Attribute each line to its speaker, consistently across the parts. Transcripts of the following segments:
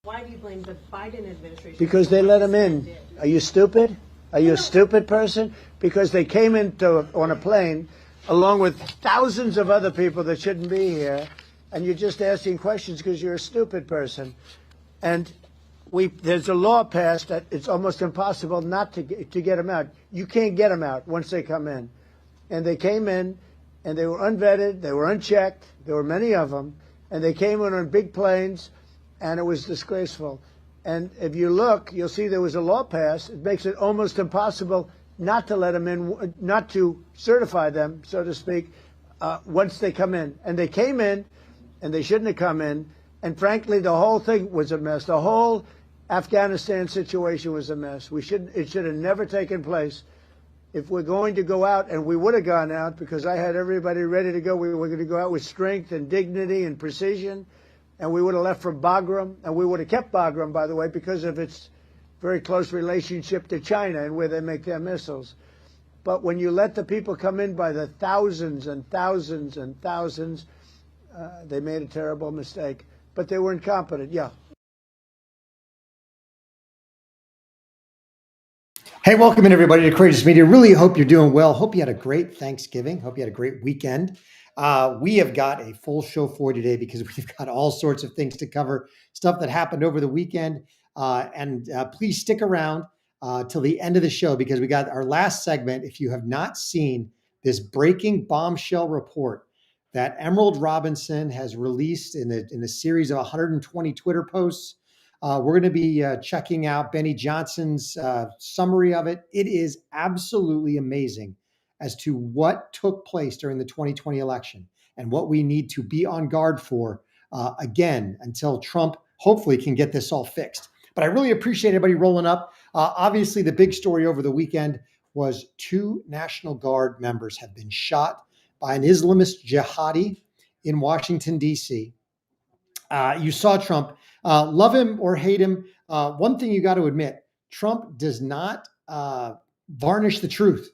Speaker 1: Why do you blame the Biden administration?
Speaker 2: Because they let them in. Are you stupid? Are you a stupid person? Because they came on a plane along with thousands of other people that shouldn't be here, and you're just asking questions because you're a stupid person. And there's a law passed that it's almost impossible not to get them out. You can't get them out once they come in. And they came in, and they were unvetted, they were unchecked, there were many of them, and they came in on big planes, and it was disgraceful. And if you look, you'll see there was a law passed. It makes it almost impossible not to let them in, not to certify them, so to speak, once they come in. And they came in, and they shouldn't have come in. And frankly, the whole thing was a mess. The whole Afghanistan situation was a mess. It should have never taken place. If we're going to go out, and we would have gone out because I had everybody ready to go. We were going to go out with strength and dignity and precision. And we would have left from Bagram, and we would have kept Bagram, by the way, because of its very close relationship to China and where they make their missiles. But when you let the people come in by the thousands and thousands and thousands, they made a terrible mistake. But they were incompetent, yeah.
Speaker 3: Hey, welcome in everybody to Courageous Media. Really hope you're doing well. Hope you had a great Thanksgiving. Hope you had a great weekend. We have got a full show for you today because we've got all sorts of things to cover, stuff that happened over the weekend. And please stick around till the end of the show because we got our last segment. If you have not seen this breaking bombshell report that Emerald Robinson has released in a series of 120 Twitter posts, we're going to be checking out Benny Johnson's summary of it. It is absolutely amazing as to what took place during the 2020 election and what we need to be on guard for again until Trump hopefully can get this all fixed. But I really appreciate everybody rolling up. Obviously, the big story over the weekend was 2 National Guard members have been shot by an Islamist jihadi in Washington, D.C. You saw Trump. Love him or hate him, one thing you got to admit, Trump does not varnish the truth.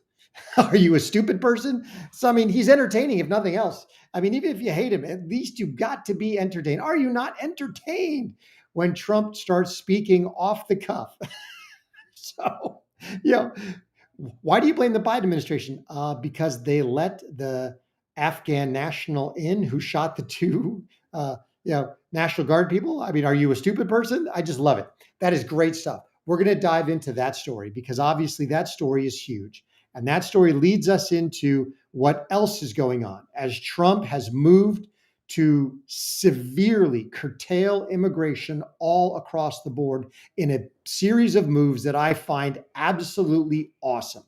Speaker 3: Are you a stupid person? So, I mean, he's entertaining, if nothing else. I mean, even if you hate him, at least you've got to be entertained. Are you not entertained when Trump starts speaking off the cuff? So, you know, why do you blame the Biden administration? Because they let the Afghan national in who shot the 2 National Guard people. I mean, are you a stupid person? I just love it. That is great stuff. We're going to dive into that story because obviously that story is huge. And that story leads us into what else is going on as Trump has moved to severely curtail immigration all across the board in a series of moves that I find absolutely awesome.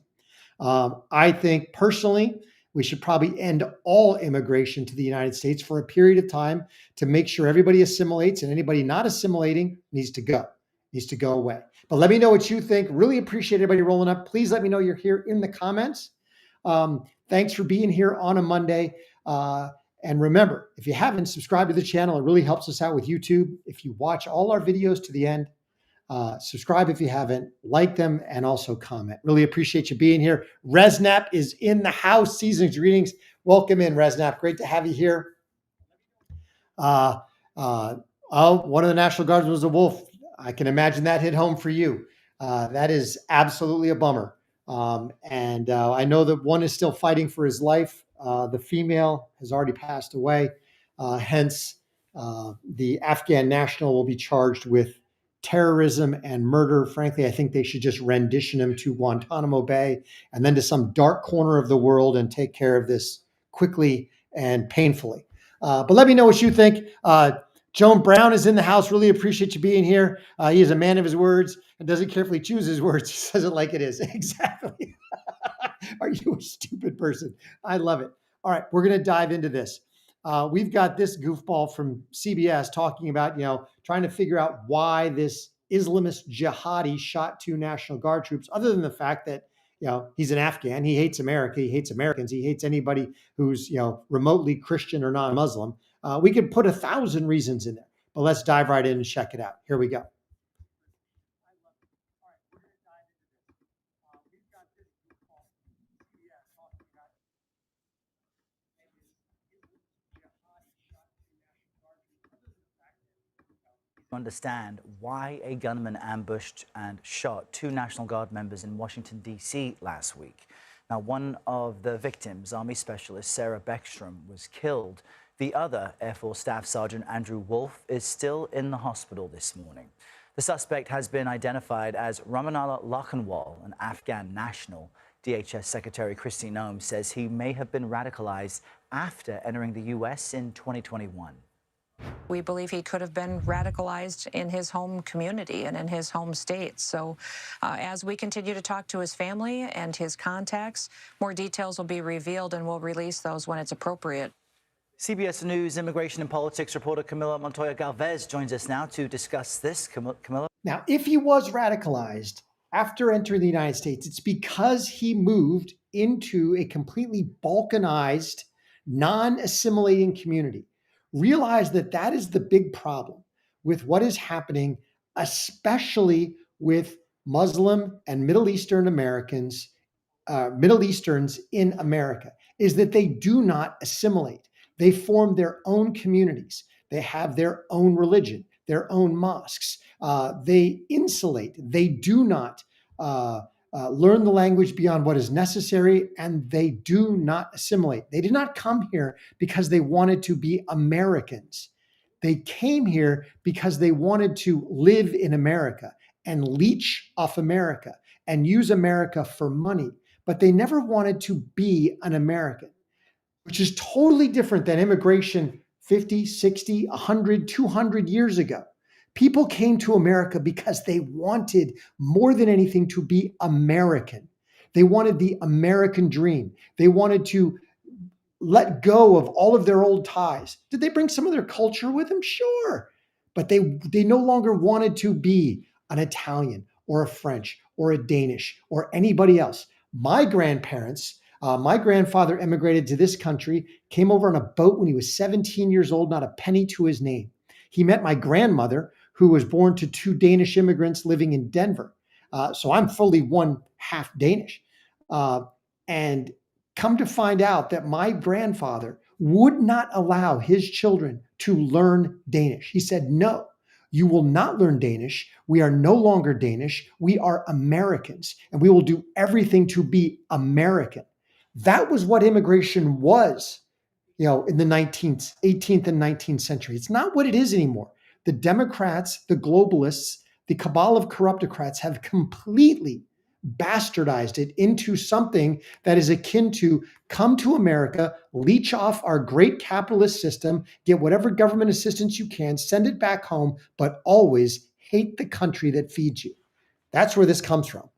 Speaker 3: I think personally, we should probably end all immigration to the United States for a period of time to make sure everybody assimilates, and anybody not assimilating needs to go away. But let me know what you think. Really appreciate everybody rolling up. Please let me know you're here in the comments. Thanks for being here on a Monday. And remember, if you haven't subscribed to the channel, it really helps us out with YouTube. If you watch all our videos to the end, subscribe if you haven't, like them, and also comment. Really appreciate you being here. Resnap is in the house. Season's greetings. Welcome in, Resnap. Great to have you here. One of the National Guards was a wolf. I can imagine that hit home for you. That is absolutely a bummer. And I know that one is still fighting for his life. The female has already passed away. Hence, the Afghan national will be charged with terrorism and murder. Frankly, I think they should just rendition him to Guantanamo Bay and then to some dark corner of the world and take care of this quickly and painfully. But let me know what you think. Joan Brown is in the house. Really appreciate you being here. He is a man of his words and doesn't carefully choose his words. He says it like it is. Exactly. Are you a stupid person? I love it. All right, we're going to dive into this. We've got this goofball from CBS talking about, trying to figure out why this Islamist jihadi shot 2 National Guard troops, other than the fact that, he's an Afghan. He hates America. He hates Americans. He hates anybody who's, remotely Christian or non-Muslim. We could put 1,000 reasons in there, but let's dive right in and check it out. Here we go.
Speaker 4: Understand why a gunman ambushed and shot two National Guard members in Washington, D.C. last week. Now, one of the victims, Army Specialist Sarah Beckstrom, was killed. The other, Air Force Staff Sergeant Andrew Wolfe, is still in the hospital this morning. The suspect has been identified as Rahmanullah Lakanwal, an Afghan national. DHS Secretary Kristi Noem says he may have been radicalized after entering the U.S. in 2021.
Speaker 5: We believe he could have been radicalized in his home community and in his home state. So as we continue to talk to his family and his contacts, more details will be revealed and we'll release those when it's appropriate.
Speaker 4: CBS News immigration and politics reporter Camila Montoya Galvez joins us now to discuss this. Camila?
Speaker 3: Now, if he was radicalized after entering the United States, it's because he moved into a completely balkanized, non-assimilating community. Realize that that is the big problem with what is happening, especially with Muslim and Middle Eastern Americans, Middle Easterns in America, is that they do not assimilate. They form their own communities. They have their own religion, their own mosques. They insulate. They do not learn the language beyond what is necessary, and they do not assimilate. They did not come here because they wanted to be Americans. They came here because they wanted to live in America and leech off America and use America for money, but they never wanted to be an American, which is totally different than immigration 50, 60, 100, 200 years ago. People came to America because they wanted more than anything to be American. They wanted the American dream. They wanted to let go of all of their old ties. Did they bring some of their culture with them? Sure. But they no longer wanted to be an Italian or a French or a Danish or anybody else. My grandparents, my grandfather immigrated to this country, came over on a boat when he was 17 years old, not a penny to his name. He met my grandmother, who was born to two Danish immigrants living in Denver. So I'm fully one half Danish. And come to find out that my grandfather would not allow his children to learn Danish. He said, no, you will not learn Danish. We are no longer Danish. We are Americans, and we will do everything to be American. That was what immigration was, in the 18th and 19th century. It's not what it is anymore. The Democrats, the globalists, the cabal of corruptocrats have completely bastardized it into something that is akin to come to America, leech off our great capitalist system, get whatever government assistance you can, send it back home, but always hate the country that feeds you. That's where this comes from.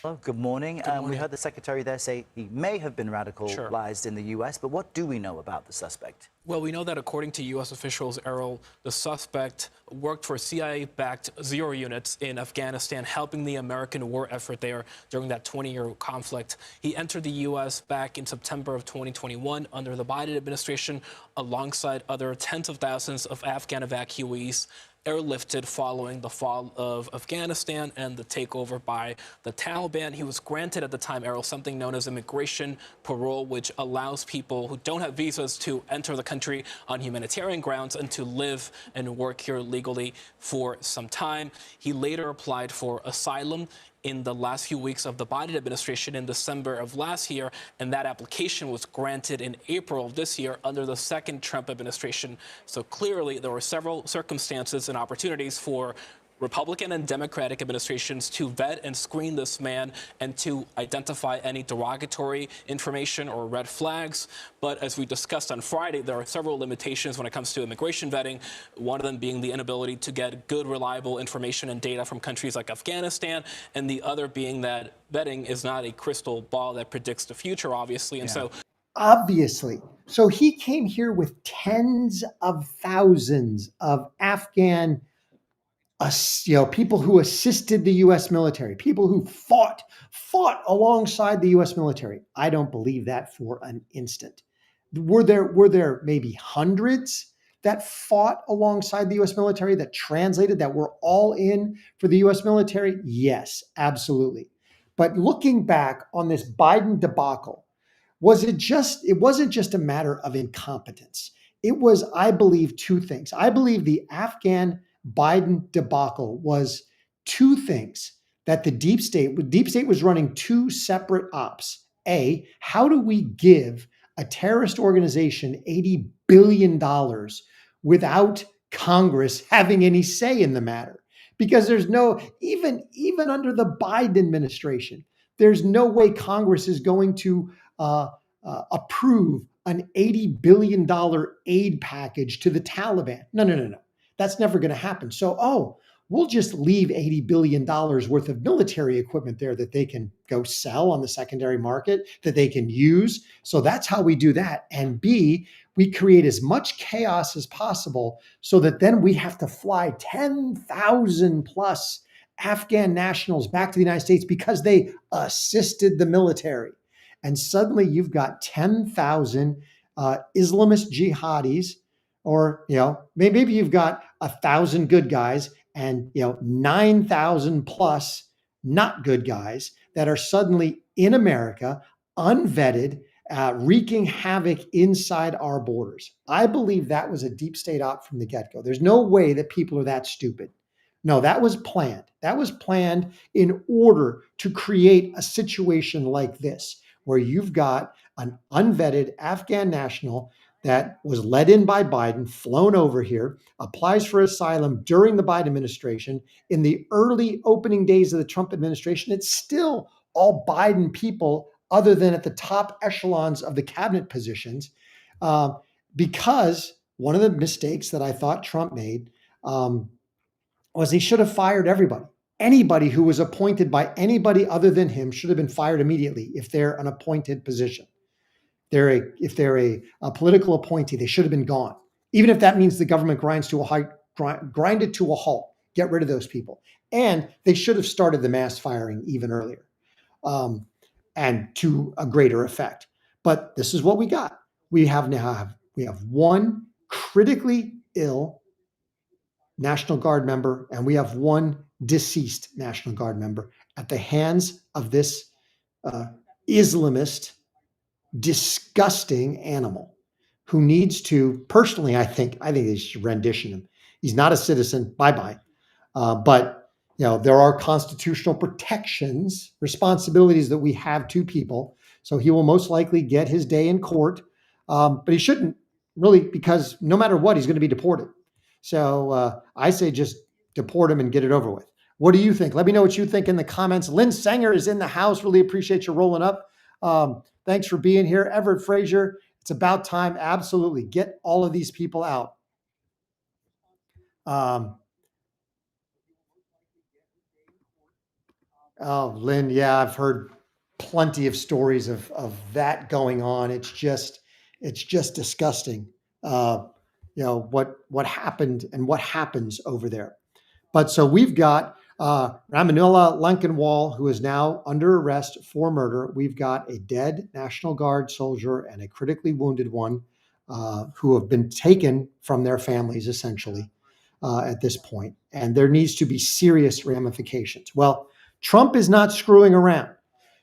Speaker 4: Hello, good morning. We heard the secretary there say he may have been radicalized in the U.S., but what do we know about the suspect?
Speaker 6: Well, we know that according to U.S. officials, Errol, the suspect worked for CIA-backed Zero units in Afghanistan, helping the American war effort there during that 20-year conflict. He entered the U.S. back in September of 2021 under the Biden administration, alongside other tens of thousands of Afghan evacuees airlifted following the fall of Afghanistan and the takeover by the Taliban. He was granted at the time, Errol, something known as immigration parole, which allows people who don't have visas to enter the country on humanitarian grounds and to live and work here legally for some time. He later applied for asylum in the last few weeks of the Biden administration in December of last year, and that application was granted in April of this year under the second Trump administration. So clearly there were several circumstances and opportunities for Republican and Democratic administrations to vet and screen this man and to identify any derogatory information or red flags. But as we discussed on Friday, there are several limitations when it comes to immigration vetting, one of them being the inability to get good, reliable information and data from countries like Afghanistan, and the other being that vetting is not a crystal ball that predicts the future, obviously. And so
Speaker 3: obviously. So he came here with tens of thousands of Afghan people who assisted the U.S. military, people who fought alongside the U.S. military. I don't believe that for an instant. Were there maybe hundreds that fought alongside the U.S. military, that translated, that were all in for the U.S. military? Yes, absolutely. But looking back on this Biden debacle, it wasn't just a matter of incompetence. It was, I believe, two things. I believe the Afghan Biden debacle was two things that the deep state was running two separate ops. A, how do we give a terrorist organization $80 billion without Congress having any say in the matter? Because there's no, even under the Biden administration, there's no way Congress is going to approve an $80 billion aid package to the Taliban. No. That's never going to happen. So, we'll just leave $80 billion worth of military equipment there that they can go sell on the secondary market, that they can use. So that's how we do that. And B, we create as much chaos as possible so that then we have to fly 10,000 plus Afghan nationals back to the United States because they assisted the military. And suddenly you've got 10,000 Islamist jihadis, or, maybe you've got 1,000 good guys and 9,000 plus not good guys that are suddenly in America, unvetted, wreaking havoc inside our borders. I believe that was a deep state op from the get-go. There's no way that people are that stupid. No, that was planned. That was planned in order to create a situation like this, where you've got an unvetted Afghan national that was let in by Biden, flown over here, applies for asylum during the Biden administration. In the early opening days of the Trump administration, it's still all Biden people other than at the top echelons of the cabinet positions, because one of the mistakes that I thought Trump made was he should have fired everybody. Anybody who was appointed by anybody other than him should have been fired immediately if they're an appointed position. If they're a political appointee, they should have been gone. Even if that means the government grind it to a halt, get rid of those people. And they should have started the mass firing even earlier, and to a greater effect. But this is what we got. We have one critically ill National Guard member, and we have one deceased National Guard member at the hands of this Islamist, disgusting animal who needs to, personally, I think they should rendition him. He's not a citizen. Bye-bye. But there are constitutional protections, responsibilities that we have to people. So he will most likely get his day in court. But he shouldn't really, because no matter what, he's going to be deported. So I say just deport him and get it over with. What do you think? Let me know what you think in the comments. Lynn Sanger is in the house. Really appreciate you rolling up. Thanks for being here. Everett Frazier, it's about time. Absolutely. Get all of these people out. Lynn, yeah, I've heard plenty of stories of that going on. It's just disgusting. What happened and what happens over there. But so we've got Rahmanullah Lakanwal, who is now under arrest for murder. We've got a dead National Guard soldier and a critically wounded one who have been taken from their families, essentially, at this point. And there needs to be serious ramifications. Well, Trump is not screwing around.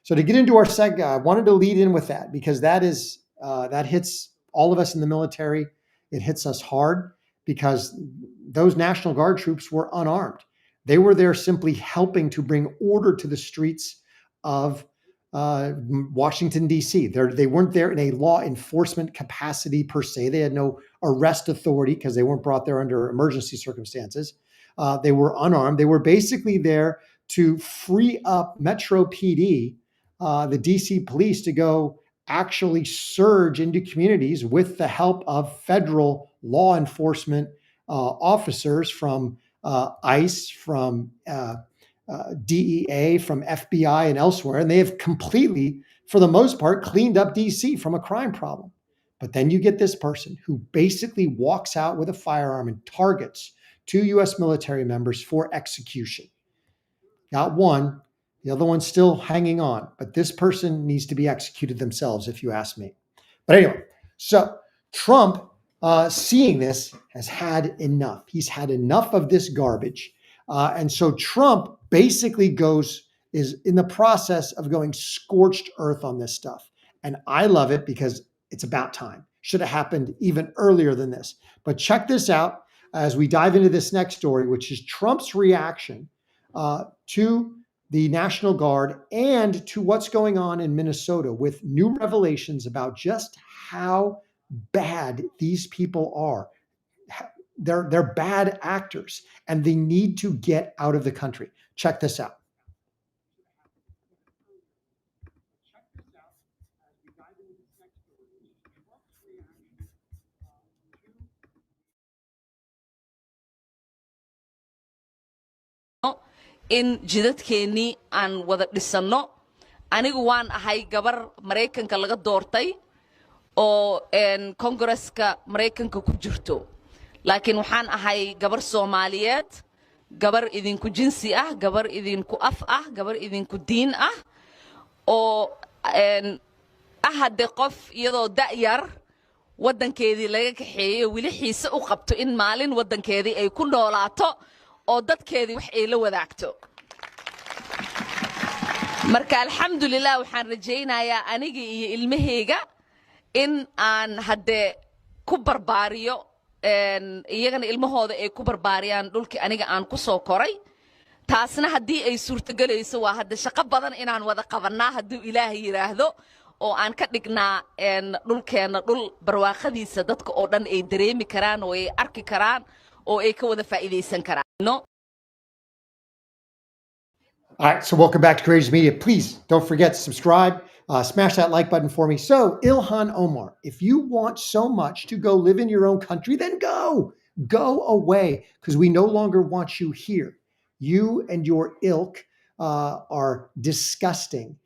Speaker 3: So to get into our segment, I wanted to lead in with that because that hits all of us in the military. It hits us hard because those National Guard troops were unarmed. They were there simply helping to bring order to the streets of Washington, D.C. They weren't there in a law enforcement capacity per se. They had no arrest authority because they weren't brought there under emergency circumstances. They were unarmed. They were basically there to free up Metro PD, the D.C. police, to go actually surge into communities with the help of federal law enforcement officers from ICE, from DEA, from FBI, and elsewhere. And they have completely, for the most part, cleaned up DC from a crime problem. But then you get this person who basically walks out with a firearm and targets 2 U.S. military members for execution. Got one, the other one's still hanging on, but this person needs to be executed themselves, if you ask me. But anyway, so Trump, seeing this, has had enough. He's had enough of this garbage. And so Trump basically is in the process of going scorched earth on this stuff. And I love it because it's about time. Should have happened even earlier than this. But check this out. as we dive into this next story, which is Trump's reaction to the National Guard and to what's going on in Minnesota with new revelations about just how bad these people are. They're bad actors and they need to get out of the country. Check this out.
Speaker 7: in jidadkeennii aan wada dhisanno. Anigu waan ahay gabar Mareykanka laga doortay oo Kongresska Mareykanka ku jirto. Laakiin waxaan ahay gabar Soomaaliyeed, gabar idinku jinsi ah, gabar idinku af ah, gabar idinku diin ah oo hadde qof iyadoo da'yar waddankeedii laga kaxeeyo wili xiise u qabto in maalin waddankeedii ay ku noolaato oo dadkeedii wax ay la wadaagto. Marka alxamdulillah waxaan rajaynayaa aniga iyo ilmahayga in aan hadde ku barbaariyo iyagana ilmahooda ay ku barbaariyaan dhulkii aniga aan ku soo koray. Taasna haddii ay suurtagelayso waa hadde shaqo badan inaan wada qabannaa hadduu Ilaahay yiraahdo oo aan ka dhignaa dhulkeena dhul barwaaqadiisa dadka oo dhan ay dareemi karaan oo ay arki karaan oo ay ka wada faa'iideysan karaan. No.
Speaker 3: All right, so welcome back to Courageous Media. Please don't forget to subscribe, smash that like button for me. So, Ilhan Omar, if you want so much to go live in your own country, then go away, because we no longer want you here. You and your ilk are disgusting.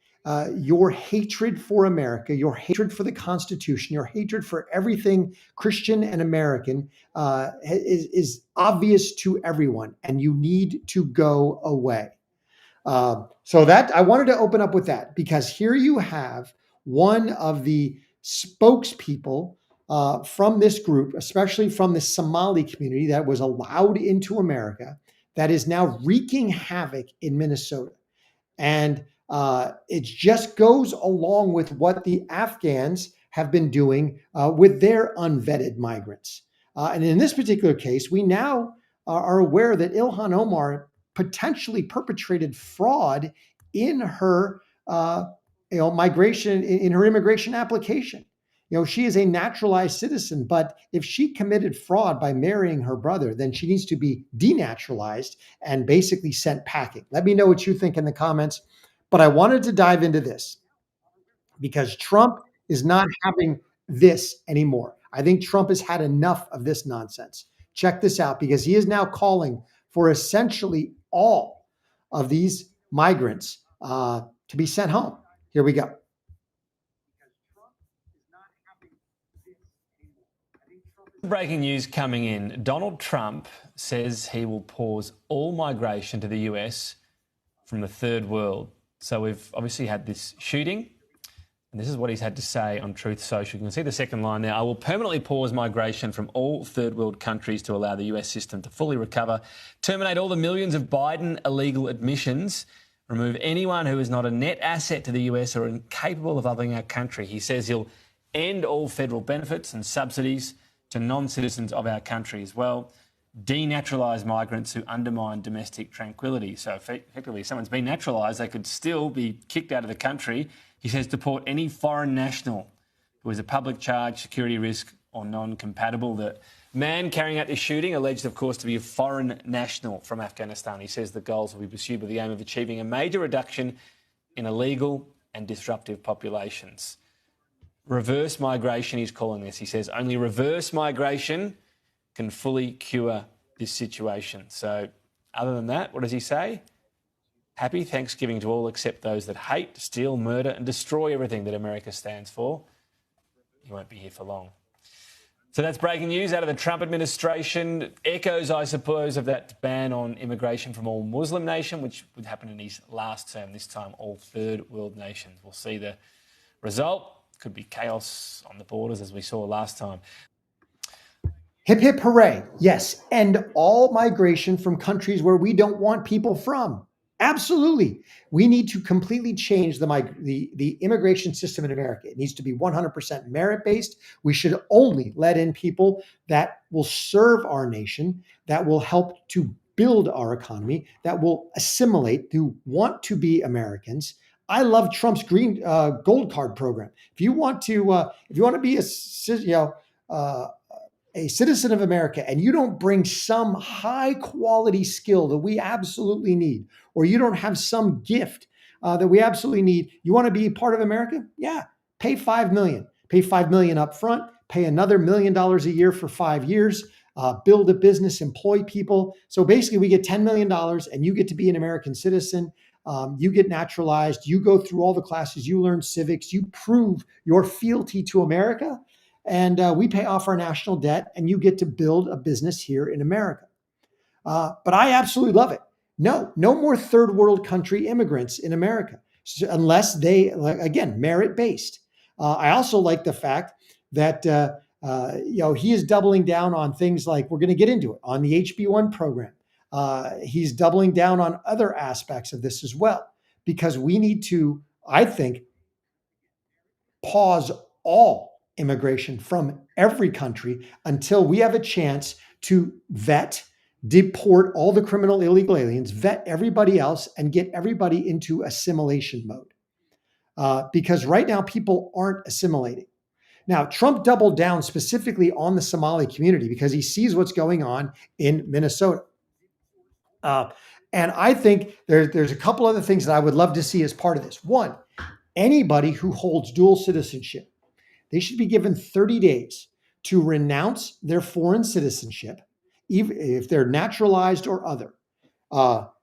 Speaker 3: Your hatred for America, your hatred for the Constitution, your hatred for everything Christian and American is obvious to everyone, and you need to go away. So that I wanted to open up with that, because here you have one of the spokespeople from this group, especially from the Somali community that was allowed into America, that is now wreaking havoc in Minnesota. And it just goes along with what the Afghans have been doing with their unvetted migrants. And in this particular case, we now are aware that Ilhan Omar potentially perpetrated fraud in her migration, in her immigration application. She is a naturalized citizen, but if she committed fraud by marrying her brother, then she needs to be denaturalized and basically sent packing. Let me know what you think in the comments. But I wanted to dive into this because Trump is not having this anymore. I think Trump has had enough of this nonsense. Check this out, because he is now calling for essentially all of these migrants to be sent home. Here we go.
Speaker 8: Breaking news coming in. Donald Trump says he will pause all migration to the US from the third world. So we've obviously had this shooting, and this is what he's had to say on Truth Social. You can see the second line there. I will permanently pause migration from all third world countries to allow the US system to fully recover, terminate all the millions of Biden illegal admissions, remove anyone who is not a net asset to the US or incapable of loving our country. He says he'll end all federal benefits and subsidies to non-citizens of our country as well, denaturalize migrants who undermine domestic tranquility. So effectively, if someone's been naturalised, they could still be kicked out of the country. He says deport any foreign national who is a public charge, security risk or non-compatible. The man carrying out this shooting, alleged of course to be a foreign national from Afghanistan. He says the goals will be pursued with the aim of achieving a major reduction in illegal and disruptive populations. Reverse migration, he's calling this. He says only reverse migration can fully cure this situation. So other than that, what does he say? Happy Thanksgiving to all except those that hate, steal, murder and destroy everything that America stands for. He won't be here for long. So that's breaking news out of the Trump administration. Echoes, I suppose, of that ban on immigration from all Muslim nations, which would happen in his last term, this time all third world nations. We'll see the result. Could be chaos on the borders as we saw last time.
Speaker 3: Hip, hip, hooray. Yes, end all migration from countries where we don't want people from. Absolutely. We need to completely change the immigration system in America. It needs to be 100% merit-based. We should only let in people that will serve our nation, that will help to build our economy, that will assimilate, who want to be Americans. I love Trump's green gold card program. If you want to be a citizen of America and you don't bring some high quality skill that we absolutely need, or you don't have some gift that we absolutely need, you want to be part of America? Yeah, pay $5 million. Pay $5 million up front, pay another $1 million a year for 5 years, build a business, employ people. So basically we get $10 million and you get to be an American citizen. You get naturalized, you go through all the classes, you learn civics, you prove your fealty to America, and we pay off our national debt, and you get to build a business here in America. But I absolutely love it. No more third world country immigrants in America, unless they, again, merit-based. I also like the fact that he is doubling down on things like, we're going to get into it, on the HB1 program. He's doubling down on other aspects of this as well, because we need to, I think, pause all immigration from every country until we have a chance to vet, deport all the criminal illegal aliens, vet everybody else, and get everybody into assimilation mode. Because right now people aren't assimilating. Now, Trump doubled down specifically on the Somali community because he sees what's going on in Minnesota. And I think there's a couple other things that I would love to see as part of this. One, anybody who holds dual citizenship, they should be given 30 days to renounce their foreign citizenship, even if they're naturalized or other.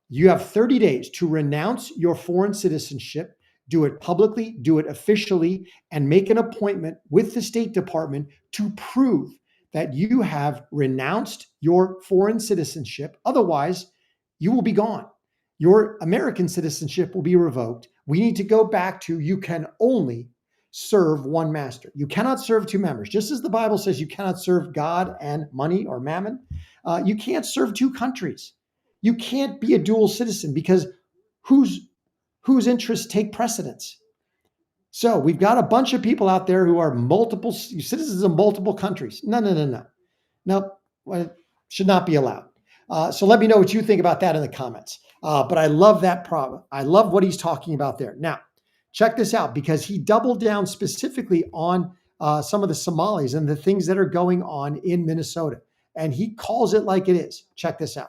Speaker 3: You have 30 days to renounce your foreign citizenship, do it publicly, do it officially, and make an appointment with the State Department to prove that you have renounced your foreign citizenship. Otherwise, you will be gone. Your American citizenship will be revoked. We need to go back to, you can only serve one master. You cannot serve two masters. Just as the Bible says you cannot serve God and money or mammon, you can't serve two countries. You can't be a dual citizen, because whose interests take precedence? So we've got a bunch of people out there who are multiple citizens of multiple countries. No, should not be allowed. So let me know what you think about that in the comments. But I love that problem. I love what he's talking about there. Now, check this out, because he doubled down specifically on some of the Somalis and the things that are going on in Minnesota. And he calls it like it is. Check this out.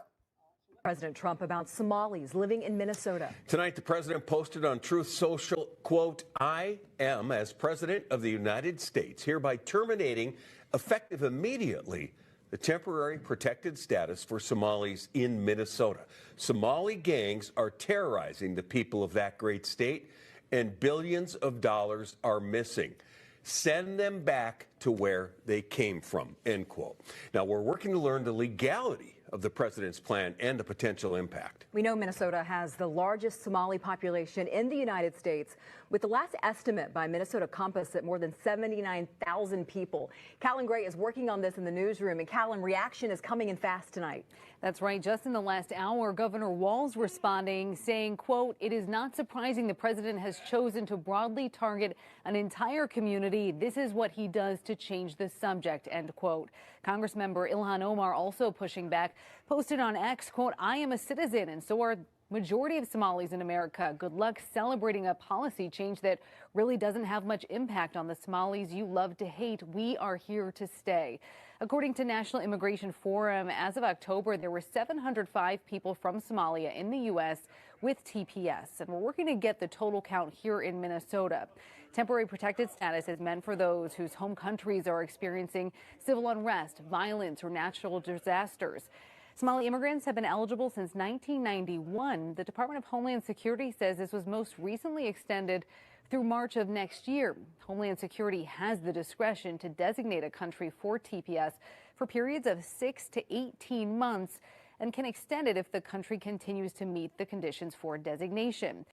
Speaker 9: President Trump about Somalis living in Minnesota.
Speaker 10: Tonight, the president posted on Truth Social, quote, "I am, as president of the United States, hereby terminating, effective immediately, the temporary protected status for Somalis in Minnesota. Somali gangs are terrorizing the people of that great state, and billions of dollars are missing. Send them back to where they came from," end quote. Now, we're working to learn the legality of the president's plan and the potential impact.
Speaker 9: We know Minnesota has the largest Somali population in the United States, with the last estimate by Minnesota Compass at more than 79,000 people. Callum Gray is working on this in the newsroom, and Callum, reaction is coming in fast tonight.
Speaker 11: That's right. Just in the last hour, Governor Walz responding, saying, quote, "It is not surprising the president has chosen to broadly target an entire community. This is what he does to change the subject," end quote. Congressmember Ilhan Omar also pushing back, posted on X, quote, "I am a citizen, and so are majority of Somalis in America. Good luck celebrating a policy change that really doesn't have much impact on the Somalis you love to hate. We are here to stay." According to National Immigration Forum, as of October, there were 705 people from Somalia in the U.S. with TPS, and we're working to get the total count here in Minnesota. Temporary protected status is meant for those whose home countries are experiencing civil unrest, violence, or natural disasters. Somali immigrants have been eligible since 1991. The Department of Homeland Security says this was most recently extended through March of next year. Homeland Security has the discretion to designate a country for TPS for periods of 6 to 18 months and can extend it if the country continues to meet the conditions for designation.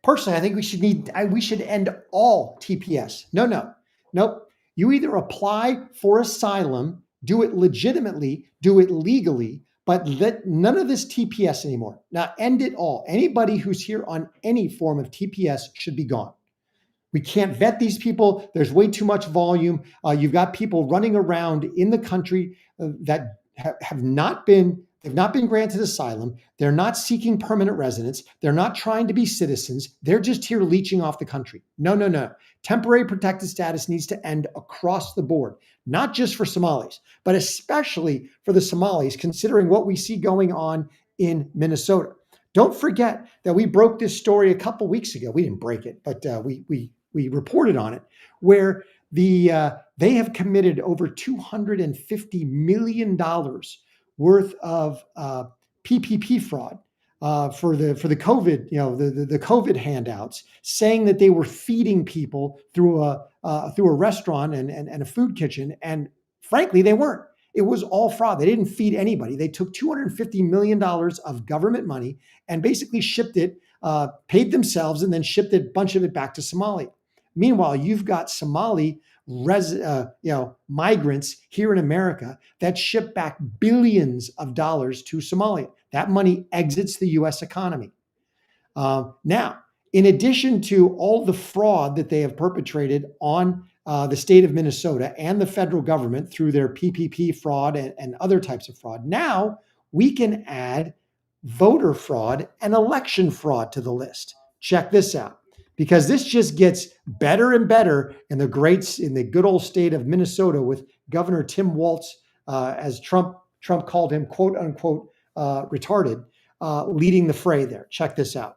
Speaker 3: Personally, I think we should end all TPS. Nope. You either apply for asylum, do it legitimately, do it legally, but let none of this TPS anymore. Now end it all. Anybody who's here on any form of TPS should be gone. We can't vet these people. There's way too much volume. You've got people running around in the country that have not been, they've not been granted asylum. They're not seeking permanent residence. They're not trying to be citizens. They're just here leeching off the country. No, no, no. Temporary protected status needs to end across the board, not just for Somalis, but especially for the Somalis, considering what we see going on in Minnesota. Don't forget that we broke this story a couple weeks ago. We didn't break it, but we reported on it, where they have committed over $250 million worth of PPP fraud for the COVID, the COVID handouts, saying that they were feeding people through a restaurant and a food kitchen, and frankly, they weren't. It was all fraud. They didn't feed anybody. They took $250 million of government money and basically shipped it, paid themselves, and then shipped a bunch of it back to Somalia. Meanwhile, you've got Somali migrants here in America that ship back billions of dollars to Somalia. That money exits the U.S. economy. Now, in addition to all the fraud that they have perpetrated on the state of Minnesota and the federal government through their PPP fraud and other types of fraud, now we can add voter fraud and election fraud to the list. Check this out, because this just gets better and better in the good old state of Minnesota with Governor Tim Walz, as Trump called him, quote unquote, retarded, leading the fray there. Check this out.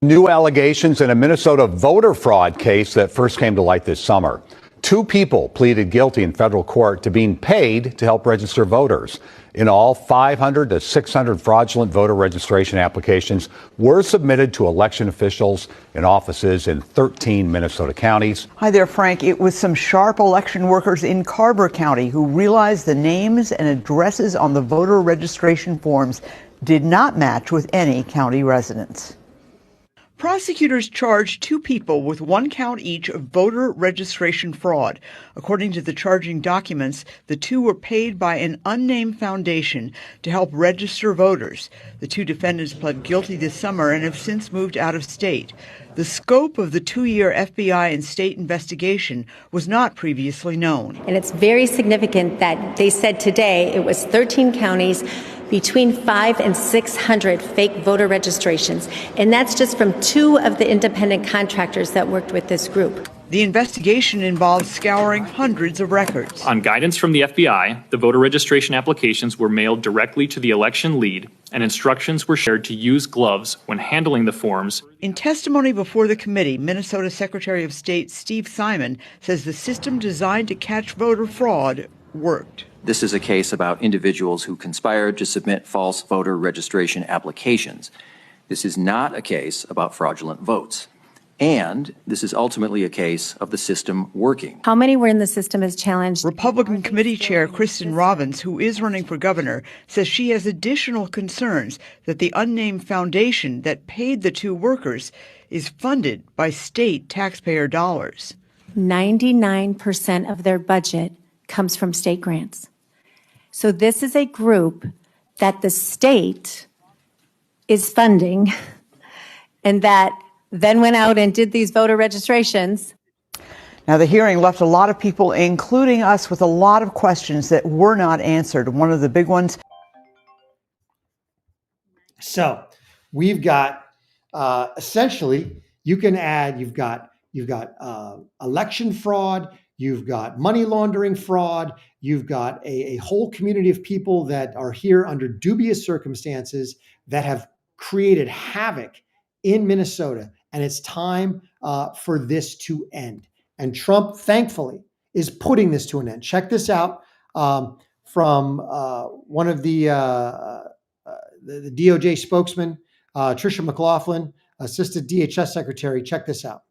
Speaker 12: New allegations in a Minnesota voter fraud case that first came to light this summer. 2 people pleaded guilty in federal court to being paid to help register voters. In all, 500 to 600 fraudulent voter registration applications were submitted to election officials in offices in 13 Minnesota counties.
Speaker 13: Hi there, Frank. It was some sharp election workers in Carver County who realized the names and addresses on the voter registration forms did not match with any county residents. Prosecutors charged 2 people with 1 count each of voter registration fraud. According to the charging documents, the 2 were paid by an unnamed foundation to help register voters. The 2 defendants pled guilty this summer and have since moved out of state. The scope of the 2-year FBI and state investigation was not previously known.
Speaker 14: And it's very significant that they said today it was 13 counties, between 500 and 600 fake voter registrations. And that's just from 2 of the independent contractors that worked with this group.
Speaker 13: The investigation involves scouring hundreds of records.
Speaker 15: On guidance from the FBI, the voter registration applications were mailed directly to the election lead, and instructions were shared to use gloves when handling the forms.
Speaker 13: In testimony before the committee, Minnesota Secretary of State Steve Simon says the system designed to catch voter fraud worked.
Speaker 16: This is a case about individuals who conspired to submit false voter registration applications. This is not a case about fraudulent votes. And this is ultimately a case of the system working.
Speaker 14: How many were in the system is challenged.
Speaker 13: Republican Committee Chair Kristen Robbins, who is running for governor, says she has additional concerns that the unnamed foundation that paid the 2 workers is funded by state taxpayer dollars.
Speaker 14: 99% of their budget comes from state grants. So this is a group that the state is funding and that then went out and did these voter registrations.
Speaker 13: Now, the hearing left a lot of people, including us, with a lot of questions that were not answered. One of the big ones.
Speaker 3: So we've got essentially, you can add, you've got election fraud, you've got money laundering fraud, you've got a whole community of people that are here under dubious circumstances that have created havoc in Minnesota. And it's time for this to end. And Trump, thankfully, is putting this to an end. Check this out from one of the DOJ spokesman, Tricia McLaughlin, Assistant DHS Secretary. Check this out.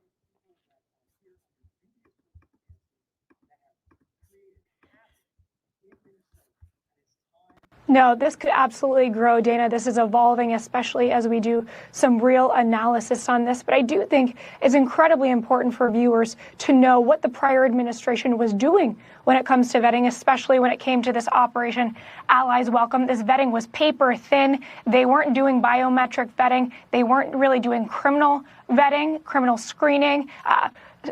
Speaker 17: No, this could absolutely grow, Dana. This is evolving, especially as we do some real analysis on this. But I do think it's incredibly important for viewers to know what the prior administration was doing when it comes to vetting, especially when it came to this Operation Allies Welcome. This vetting was paper thin. They weren't doing biometric vetting. They weren't really doing criminal vetting, criminal screening,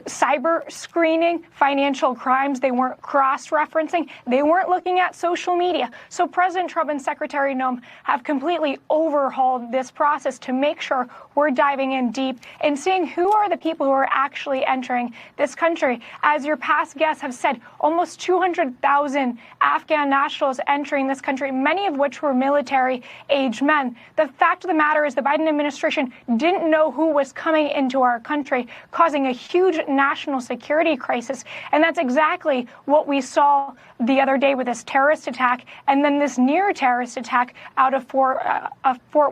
Speaker 17: cyber screening, financial crimes. They weren't cross-referencing. They weren't looking at social media. So President Trump and Secretary Noem have completely overhauled this process to make sure we're diving in deep and seeing who are the people who are actually entering this country. As your past guests have said, almost 200,000 Afghan nationals entering this country, many of which were military-age men. The fact of the matter is the Biden administration didn't know who was coming into our country, causing a huge national security crisis. And that's exactly what we saw the other day with this terrorist attack and then this near terrorist attack out of Fort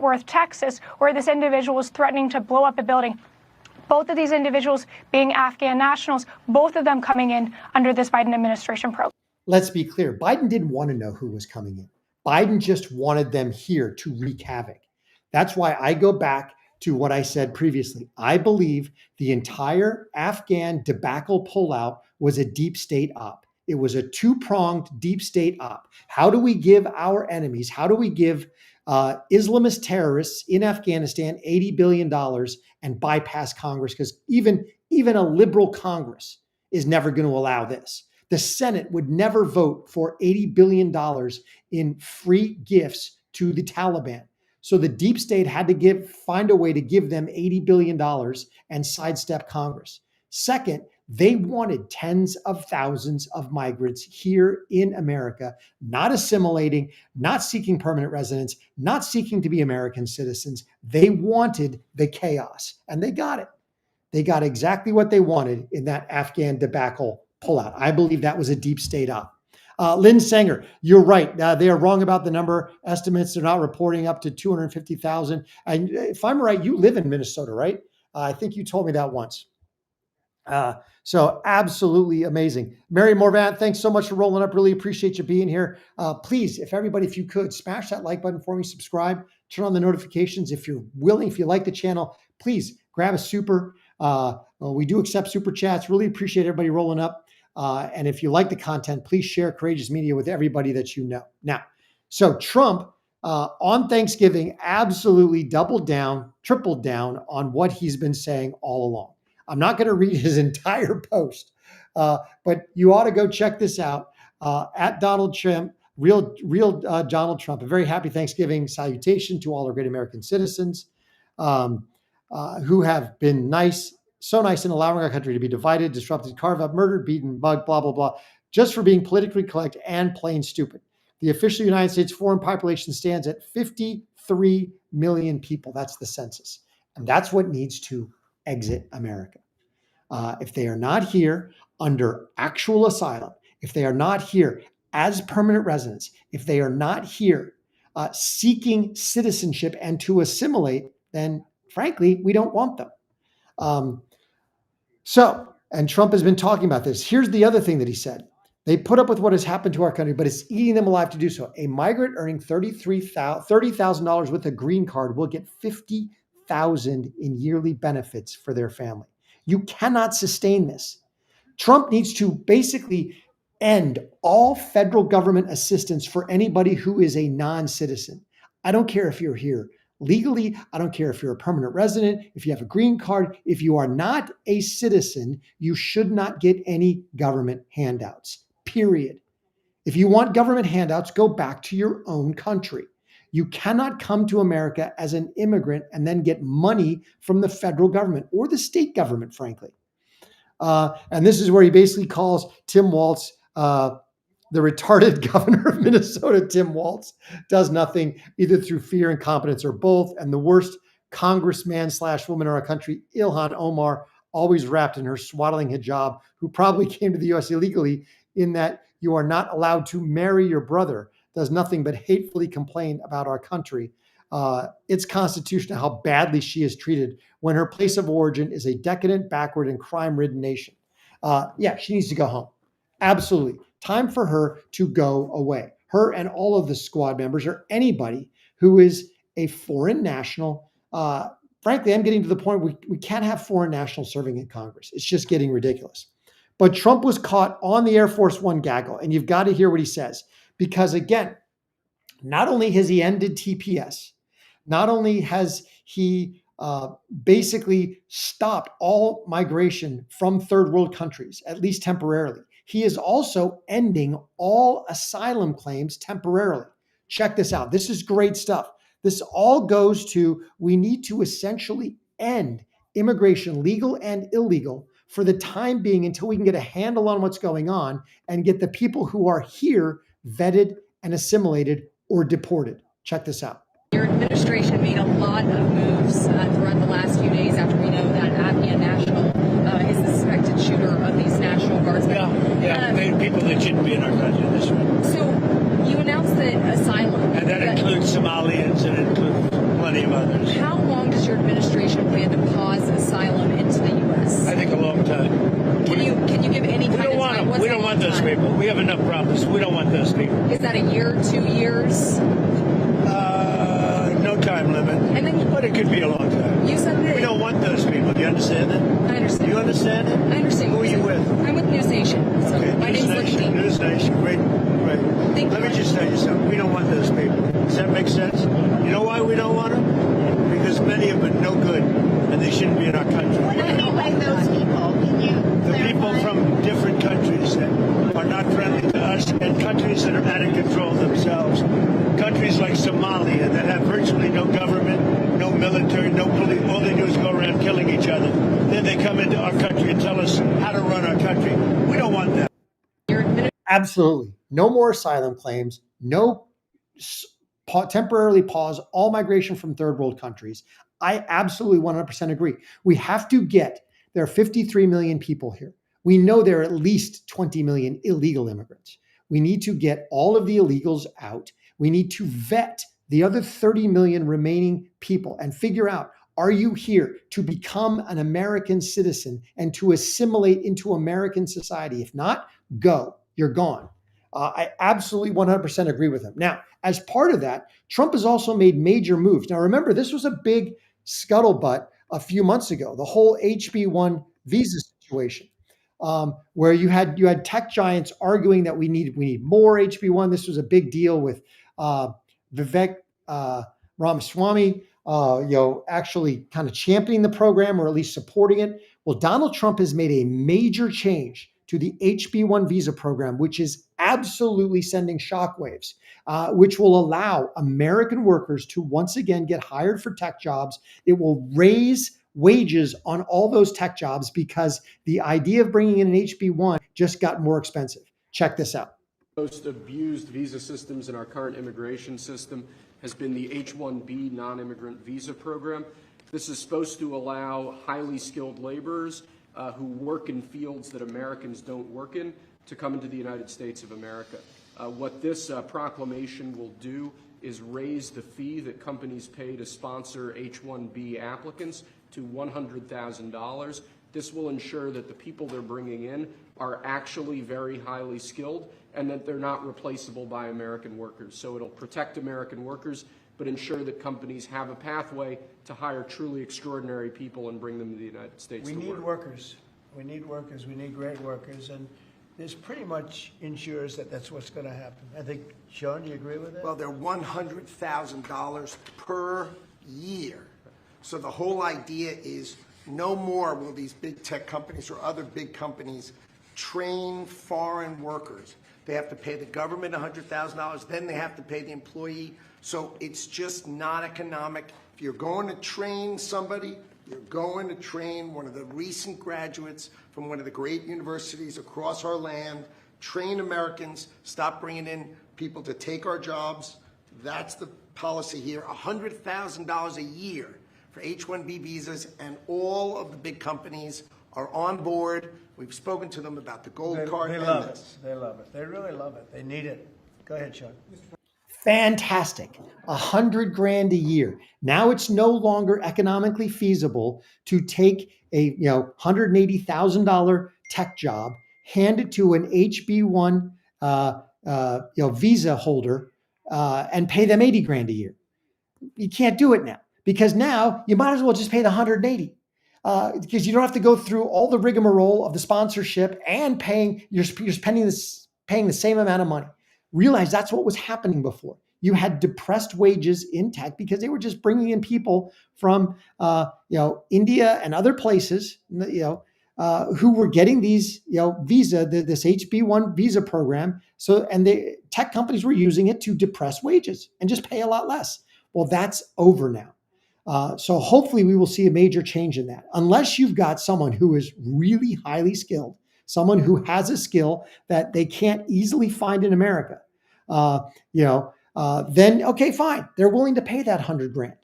Speaker 17: Worth, Texas, where this individual was threatening to blow up a building. Both of these individuals being Afghan nationals, both of them coming in under this Biden administration program.
Speaker 3: Let's be clear. Biden didn't want to know who was coming in. Biden just wanted them here to wreak havoc. That's why I go back to what I said previously. I believe the entire Afghan debacle pullout was a deep state op. It was a two-pronged deep state op. How do we give our enemies, how do we give Islamist terrorists in Afghanistan $80 billion and bypass Congress? Because even a liberal Congress is never going to allow this. The Senate would never vote for $80 billion in free gifts to the Taliban. So the deep state had to find a way to give them $80 billion and sidestep Congress. Second, they wanted tens of thousands of migrants here in America, not assimilating, not seeking permanent residence, not seeking to be American citizens. They wanted the chaos, and they got it. They got exactly what they wanted in that Afghan debacle pullout. I believe that was a deep state op. Lynn Sanger, you're right. They are wrong about the number estimates. They're not reporting up to 250,000. And if I'm right, you live in Minnesota, right? I think you told me that once. So absolutely amazing. Mary Morvan, thanks so much for rolling up. Really appreciate you being here. Please, if you could, smash that like button for me, subscribe, turn on the notifications. If you're willing, if you like the channel, please grab a super. We do accept super chats. Really appreciate everybody rolling up. And if you like the content, please share Courageous Media with everybody that you know. Now, so Trump on Thanksgiving absolutely doubled down, tripled down on what he's been saying all along. I'm not going to read his entire post, but you ought to go check this out at Donald Trump, real Donald Trump. A very happy Thanksgiving salutation to all our great American citizens who have been so nice in allowing our country to be divided, disrupted, carved up, murdered, beaten, mugged, blah, blah, blah, just for being politically correct and plain stupid. The official United States foreign population stands at 53 million people. That's the census. And that's what needs to exit America. If they are not here under actual asylum, if they are not here as permanent residents, if they are not here seeking citizenship and to assimilate, then frankly, we don't want them. And Trump has been talking about this. Here's the other thing that he said. They put up with what has happened to our country, but it's eating them alive to do so. A migrant earning $30,000 with a green card will get $50,000 in yearly benefits for their family. You cannot sustain this. Trump needs to basically end all federal government assistance for anybody who is a non-citizen. I don't care if you're here legally. I don't care if you're a permanent resident, if you have a green card. If you are not a citizen, you should not get any government handouts, period. If you want government handouts, go back to your own country. You cannot come to America as an immigrant and then get money from the federal government or the state government, frankly. And this is where he basically calls Tim Walz the retarded governor of Minnesota. Tim Walz does nothing either through fear, incompetence, or both. And the worst congressman/woman in our country, Ilhan Omar, always wrapped in her swaddling hijab, who probably came to the U.S. illegally, in that you are not allowed to marry your brother, does nothing but hatefully complain about our country. It's constitutional how badly she is treated when her place of origin is a decadent, backward, and crime-ridden nation. She needs to go home. Absolutely. Time for her to go away. her and all of the squad members, or anybody who is a foreign national. Frankly, I'm getting to the point we can't have foreign nationals serving in Congress. It's just getting ridiculous. But Trump was caught on the Air Force One gaggle, and you've got to hear what he says. Because again, not only has he ended TPS, not only has he basically stopped all migration from third world countries, at least temporarily, he is also ending all asylum claims temporarily. Check this out. This is great stuff. This all goes to, we need to essentially end immigration, legal and illegal, for the time being until we can get a handle on what's going on and get the people who are here vetted and assimilated or deported. Check this out.
Speaker 18: Your administration made a lot of moves throughout the last few days after we know that Afghan national is the suspected shooter of these National Guardsmen.
Speaker 19: People that shouldn't be in our country this way.
Speaker 18: So you announced that asylum.
Speaker 19: And that includes Somalians and includes plenty of others.
Speaker 18: How long does your administration plan to pause asylum into the U.S.?
Speaker 19: I think a long time.
Speaker 18: Can you give any kind of time?
Speaker 19: We don't want those people. We have enough problems. We don't want those people.
Speaker 18: Is that a year, 2 years?
Speaker 19: No time limit.
Speaker 18: And then,
Speaker 19: but it could be a long time.
Speaker 18: You said that
Speaker 19: we don't want those people. Do you understand that?
Speaker 18: I understand.
Speaker 19: You understand it?
Speaker 18: I understand.
Speaker 19: Who are you with?
Speaker 18: I'm with News Nation. So
Speaker 19: okay,
Speaker 18: my name's Lindsay.
Speaker 19: News Nation. Great. Let me just tell you something. We don't want those people. Does that make sense? You know why we don't want them? Because many of them are no good, and they shouldn't be in our country.
Speaker 20: What do you mean by those people? Can you
Speaker 19: the people from different countries that are not friendly to us, and countries that are out of control themselves. Countries like Somalia that have virtually no government, no military, no police. All they do is go around killing each other. Then they come into our country and tell us how to run our country. We don't want that.
Speaker 3: Absolutely. No more asylum claims. No temporarily pause all migration from third world countries. I absolutely 100% agree. We have to there are 53 million people here. We know there are at least 20 million illegal immigrants. We need to get all of the illegals out. We need to vet the other 30 million remaining people and figure out, are you here to become an American citizen and to assimilate into American society? If not, go. You're gone. I absolutely 100% agree with him. Now, as part of that, Trump has also made major moves. Now, remember, this was a big scuttlebutt a few months ago, the whole HB1 visa situation, where you had tech giants arguing that we need more HB1. This was a big deal with Vivek Ramaswamy, actually kind of championing the program or at least supporting it. Well, Donald Trump has made a major change to the HB1 visa program, which is absolutely sending shockwaves, which will allow American workers to once again get hired for tech jobs. It will raise wages on all those tech jobs because the idea of bringing in an HB1 just got more expensive. Check this out.
Speaker 21: Most abused visa systems in our current immigration system has been the H-1B non-immigrant visa program. This is supposed to allow highly skilled laborers who work in fields that Americans don't work in to come into the United States of America. What this proclamation will do is raise the fee that companies pay to sponsor H-1B applicants to $100,000. This will ensure that the people they're bringing in are actually very highly skilled and that they're not replaceable by American workers. So it'll protect American workers, but ensure that companies have a pathway to hire truly extraordinary people and bring them to the United States to work.
Speaker 19: We need workers. We need workers. We need great workers. And this pretty much ensures that that's what's going to happen. I think, Sean, do you agree with that?
Speaker 22: Well, they're $100,000 per year. So the whole idea is no more will these big tech companies or other big companies train foreign workers. They have to pay the government $100,000, then they have to pay the employee. So it's just not economic. If you're going to train somebody, you're going to train one of the recent graduates from one of the great universities across our land, train Americans, stop bringing in people to take our jobs. That's the policy here, $100,000 a year for H-1B visas, and all of the big companies are on board. We've spoken to them about the gold card.
Speaker 19: They love it. They love it. They really love it. They need it. Go ahead, Sean.
Speaker 3: Fantastic. $100,000 a year. Now it's no longer economically feasible to take a $180,000 tech job, hand it to an HB1 visa holder and pay them 80 grand a year. You can't do it now, because now you might as well just pay the 180, because you don't have to go through all the rigmarole of the sponsorship and you're spending paying the same amount of money. Realize that's what was happening before. You had depressed wages in tech because they were just bringing in people from India and other places, who were getting these visa, this HB1 visa program. And the tech companies were using it to depress wages and just pay a lot less. Well, that's over now. So hopefully we will see a major change in that. Unless you've got someone who is really highly skilled, someone who has a skill that they can't easily find in America, then okay, fine. They're willing to pay that 100 grand.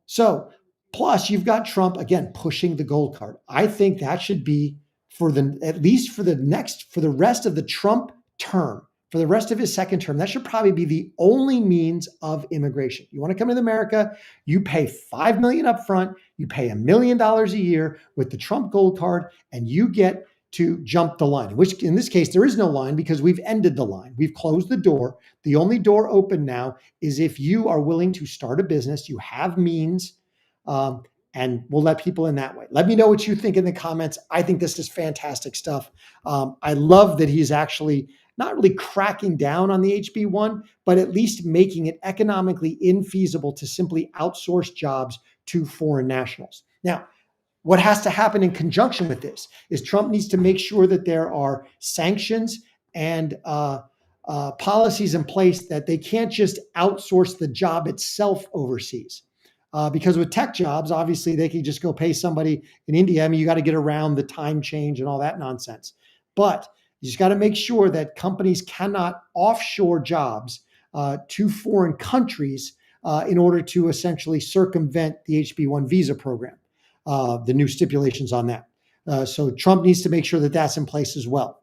Speaker 3: So plus you've got Trump again pushing the gold card. I think that should be at least for the rest of the Trump term. For the rest of his second term, that should probably be the only means of immigration. You want to come to America, you pay $5 million up front, you pay $1 million a year with the Trump gold card, and you get to jump the line, which in this case, there is no line because we've ended the line. We've closed the door. The only door open now is if you are willing to start a business, you have means, and we'll let people in that way. Let me know what you think in the comments. I think this is fantastic stuff. I love that he's actually not really cracking down on the HB1, but at least making it economically infeasible to simply outsource jobs to foreign nationals. Now, what has to happen in conjunction with this is Trump needs to make sure that there are sanctions and policies in place that they can't just outsource the job itself overseas. Because with tech jobs, obviously they can just go pay somebody in India. I mean, you got to get around the time change and all that nonsense. But you just got to make sure that companies cannot offshore jobs to foreign countries in order to essentially circumvent the HB1 visa program, the new stipulations on that. So Trump needs to make sure that that's in place as well.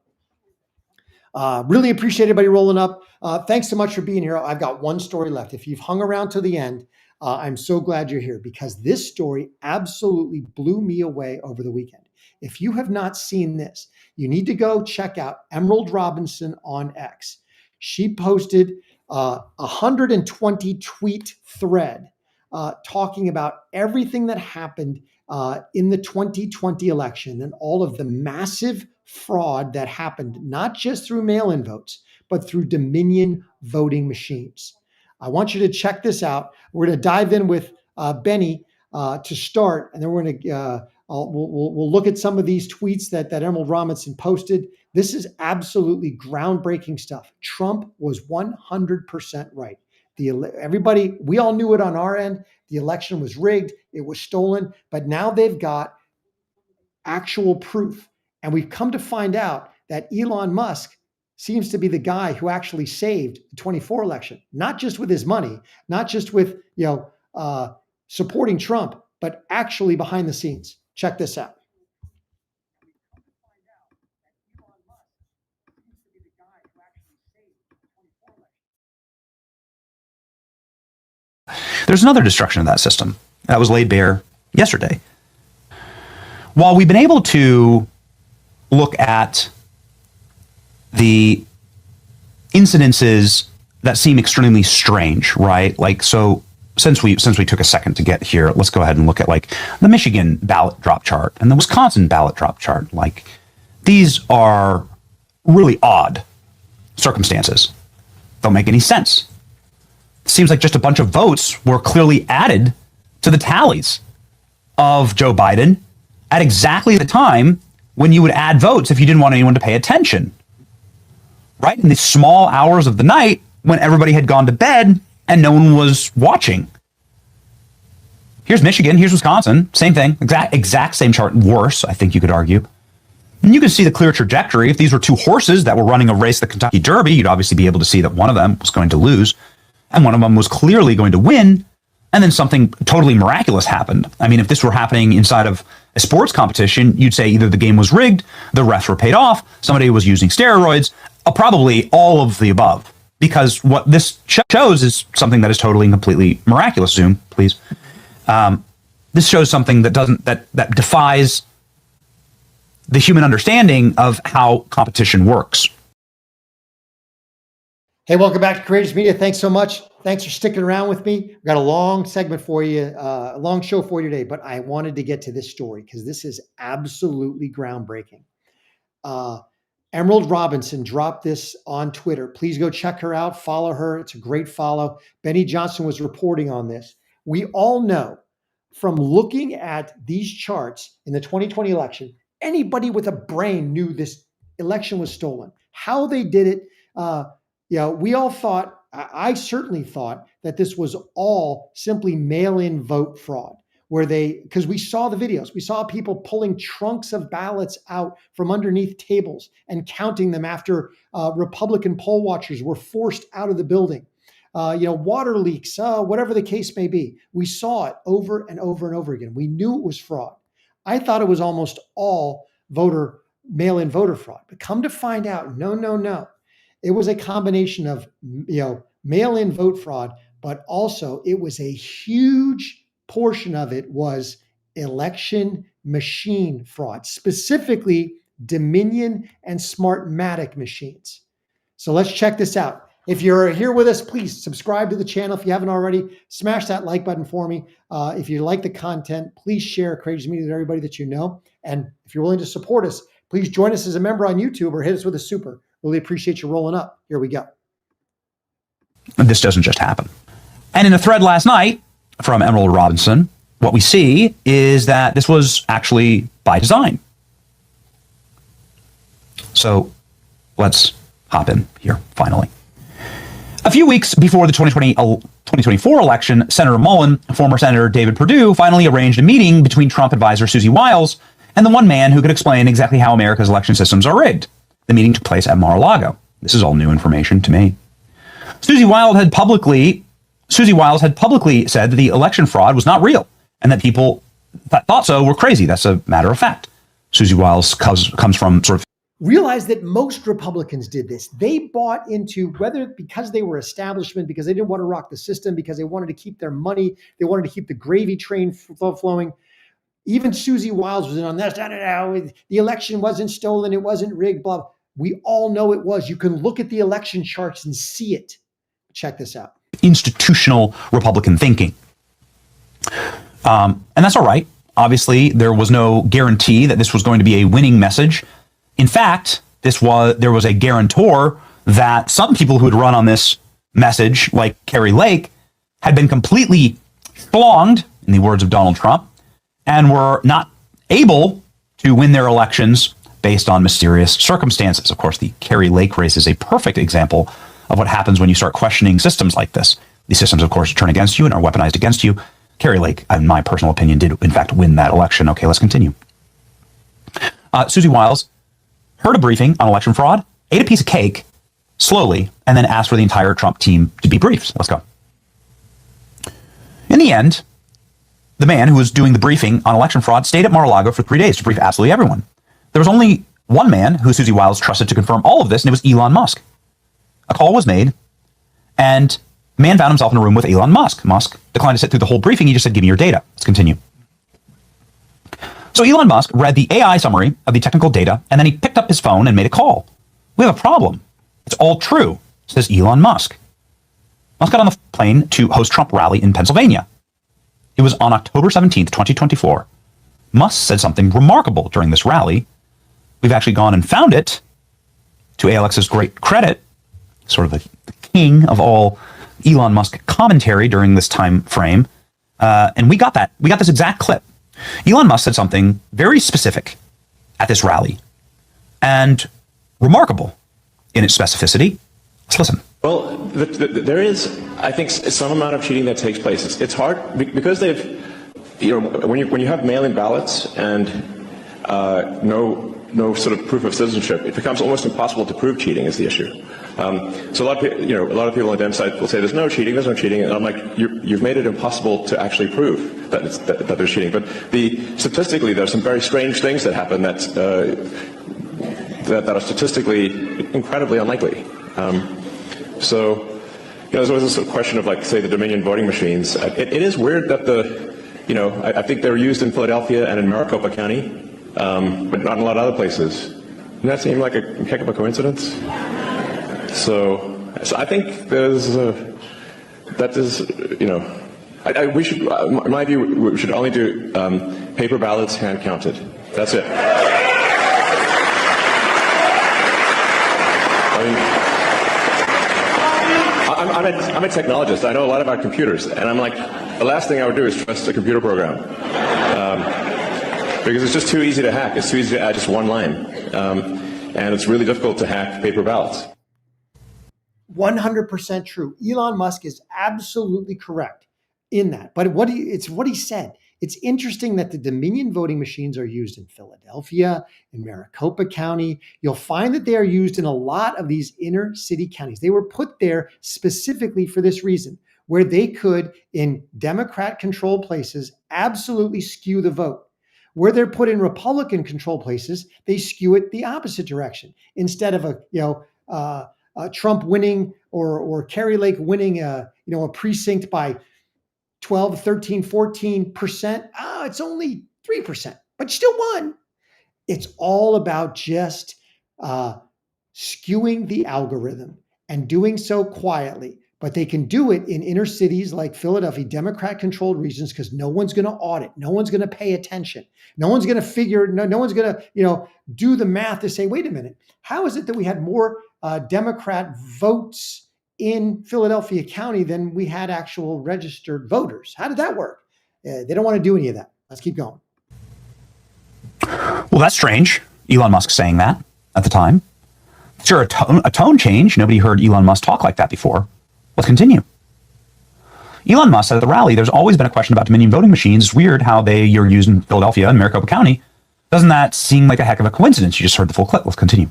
Speaker 3: Really appreciate everybody rolling up. Thanks so much for being here. I've got one story left. If you've hung around to the end, I'm so glad you're here because this story absolutely blew me away over the weekend. If you have not seen this, you need to go check out Emerald Robinson on X. She posted a 120 tweet thread talking about everything that happened in the 2020 election and all of the massive fraud that happened, not just through mail-in votes, but through Dominion voting machines. I want you to check this out. We're going to dive in with Benny to start, and then we're going to we'll look at some of these tweets that Emerald Robinson posted. This is absolutely groundbreaking stuff. Trump was 100% right. Everybody, we all knew it on our end. The election was rigged. It was stolen. But now they've got actual proof. And we've come to find out that Elon Musk seems to be the guy who actually saved the 24 election, not just with his money, not just with supporting Trump, but actually behind the scenes. Check this out.
Speaker 1: There's another destruction of that system that was laid bare yesterday. While we've been able to look at the incidences that seem extremely strange, right? Like, so since we took a second to get here, let's go ahead and look at like the Michigan ballot drop chart and the Wisconsin ballot drop chart. Like, these are really odd circumstances. Don't make any sense. It seems like just a bunch of votes were clearly added to the tallies of Joe Biden at exactly the time when you would add votes if you didn't want anyone to pay attention. Right? In the small hours of the night when everybody had gone to bed and no one was watching. Here's Michigan, here's Wisconsin, same thing, exact same chart, worse, I think you could argue. And you can see the clear trajectory. If these were two horses that were running a race, the Kentucky Derby, you'd obviously be able to see that one of them was going to lose and one of them was clearly going to win. And then something totally miraculous happened. I mean, if this were happening inside of a sports competition, you'd say either the game was rigged, the refs were paid off, somebody was using steroids, probably all of the above. Because what this shows is something that is totally and completely miraculous. Zoom, please. This shows something that defies the human understanding of how competition works.
Speaker 3: Hey, welcome back to Courageous Media. Thanks so much. Thanks for sticking around with me. We've got a long segment for you, a long show for you today, but I wanted to get to this story because this is absolutely groundbreaking. Emerald Robinson dropped this on Twitter. Please go check her out. Follow her. It's a great follow. Benny Johnson was reporting on this. We all know from looking at these charts in the 2020 election, anybody with a brain knew this election was stolen. How they did it, we all thought, I certainly thought that this was all simply mail-in vote fraud, because we saw the videos. We saw people pulling trunks of ballots out from underneath tables and counting them after Republican poll watchers were forced out of the building. Water leaks, whatever the case may be. We saw it over and over and over again. We knew it was fraud. I thought it was almost all mail-in voter fraud, but come to find out, no. It was a combination of, mail-in vote fraud, but also it was a huge portion of it was election machine fraud, specifically Dominion and Smartmatic machines. So let's check this out. If you're here with us, please subscribe to the channel. If you haven't already, smash that like button for me. If you like the content, please share Courageous Media with everybody that you know. And if you're willing to support us, please join us as a member on YouTube or hit us with a super. Really appreciate you rolling up. Here we go.
Speaker 1: This doesn't just happen. And in a thread last night from Emerald Robinson, what we see is that this was actually by design. So let's hop in here, finally. A few weeks before the 2024 election, Senator Mullen, former Senator David Perdue, finally arranged a meeting between Trump advisor Susie Wiles and the one man who could explain exactly how America's election systems are rigged. The meeting took place at Mar-a-Lago. This is all new information to me. Susie Wiles had publicly said that the election fraud was not real and that people that thought so were crazy. That's a matter of fact. Susie Wiles comes from sort of...
Speaker 3: Realize that most Republicans did this. They bought into, whether because they were establishment, because they didn't want to rock the system, because they wanted to keep their money, they wanted to keep the gravy train flowing. Even Susie Wiles was in on this. The election wasn't stolen. It wasn't rigged, blah. We all know it was. You can look at the election charts and see it. Check this out.
Speaker 1: Institutional Republican thinking. And that's all right. Obviously, there was no guarantee that this was going to be a winning message. In fact, there was a guarantor that some people who had run on this message, like Kari Lake, had been completely schlonged, in the words of Donald Trump, and were not able to win their elections based on mysterious circumstances. Of course, the Kari Lake race is a perfect example of what happens when you start questioning systems like this. These systems, of course, turn against you and are weaponized against you. Kari Lake, in my personal opinion, did in fact win that election. Okay, let's continue. Susie Wiles heard a briefing on election fraud, ate a piece of cake slowly, and then asked for the entire Trump team to be briefed. Let's go. In the end, the man who was doing the briefing on election fraud stayed at Mar-a-Lago for 3 days to brief absolutely everyone. There was only one man who Susie Wiles trusted to confirm all of this, and it was Elon Musk. A call was made, and the man found himself in a room with Elon Musk. Musk declined to sit through the whole briefing. He just said, "Give me your data." Let's continue. So Elon Musk read the AI summary of the technical data, and then he picked up his phone and made a call. "We have a problem. It's all true," says Elon Musk. Musk got on the plane to host Trump rally in Pennsylvania. It was on October 17th, 2024. Musk said something remarkable during this rally. We've actually gone and found it, to ALX's great credit, sort of the king of all Elon Musk commentary during this time frame. And we got that. We got this exact clip. Elon Musk said something very specific at this rally and remarkable in its specificity. Let's listen.
Speaker 2: Well, there is, I think, some amount of cheating that takes place. It's hard because they've, when you have mail-in ballots and no sort of proof of citizenship, it becomes almost impossible to prove cheating is the issue. So a lot of people on the Dem side will say there's no cheating, and I'm like, you've made it impossible to actually prove that there's cheating. But statistically, there's some very strange things that happen that are statistically incredibly unlikely. So there's always this sort of question of, like, say, the Dominion voting machines. It is weird that I think they're used in Philadelphia and in Maricopa County, but not in a lot of other places. Doesn't that seem like a heck of a coincidence? So So I think that is, we should, in my view, we should only do paper ballots hand counted. That's it. I'm a technologist. I know a lot about computers, and I'm like, the last thing I would do is trust a computer program, because it's just too easy to hack. It's too easy to add just one line, and it's really difficult to hack paper ballots.
Speaker 3: 100% true. Elon Musk is absolutely correct in that. But it's what he said. It's interesting that the Dominion voting machines are used in Philadelphia, in Maricopa County. You'll find that they are used in a lot of these inner city counties. They were put there specifically for this reason, where they could, in Democrat-controlled places, absolutely skew the vote. Where they're put in Republican-controlled places, they skew it the opposite direction. Instead of Trump winning or Kerry Lake winning a precinct by 12, 13, 14%. It's only 3%, but you still won. It's all about just skewing the algorithm and doing so quietly. But they can do it in inner cities like Philadelphia, Democrat-controlled regions, because no one's going to audit. No one's going to pay attention. No one's going to figure, no one's going to, do the math to say, wait a minute, how is it that we had more Democrat votes in Philadelphia County than we had actual registered voters? How did that work? They don't want to do any of that. Let's keep going.
Speaker 1: Well, that's strange. Elon Musk saying that at the time. Sure, a tone change. Nobody heard Elon Musk talk like that before. Let's continue. Elon Musk said at the rally, there's always been a question about Dominion voting machines. It's weird how they are used in Philadelphia and Maricopa County. Doesn't that seem like a heck of a coincidence? You just heard the full clip. Let's continue.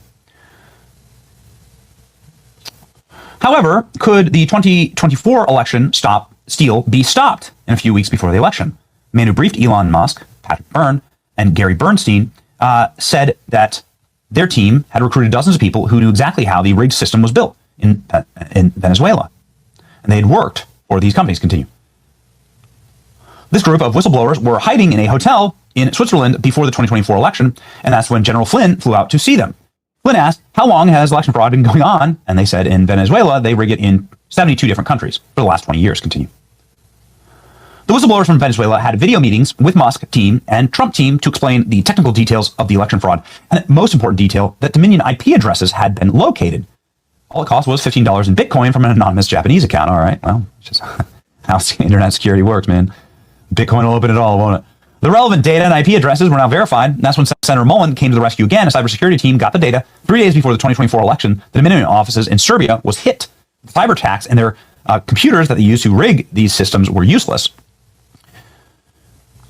Speaker 1: However, could the 2024 election steal be stopped in a few weeks before the election? The man who briefed Elon Musk, Patrick Byrne, and Gary Bernstein said that their team had recruited dozens of people who knew exactly how the rigged system was built in Venezuela. And they had worked for these companies. Continue. This group of whistleblowers were hiding in a hotel in Switzerland before the 2024 election, and that's when General Flynn flew out to see them. Flynn asked, how long has election fraud been going on? And they said in Venezuela, they rig it in 72 different countries for the last 20 years. Continue. The whistleblowers from Venezuela had video meetings with Musk team and Trump team to explain the technical details of the election fraud, and the most important detail, that Dominion IP addresses had been located. All it cost was $15 in Bitcoin from an anonymous Japanese account. All right, well, it's just how internet security works, man. Bitcoin will open it all, won't it? The relevant data and IP addresses were now verified, and that's when Senator Mullen came to the rescue again. A cybersecurity team got the data 3 days before the 2024 election. The Dominion offices in Serbia was hit with cyber attacks, and their computers that they used to rig these systems were useless.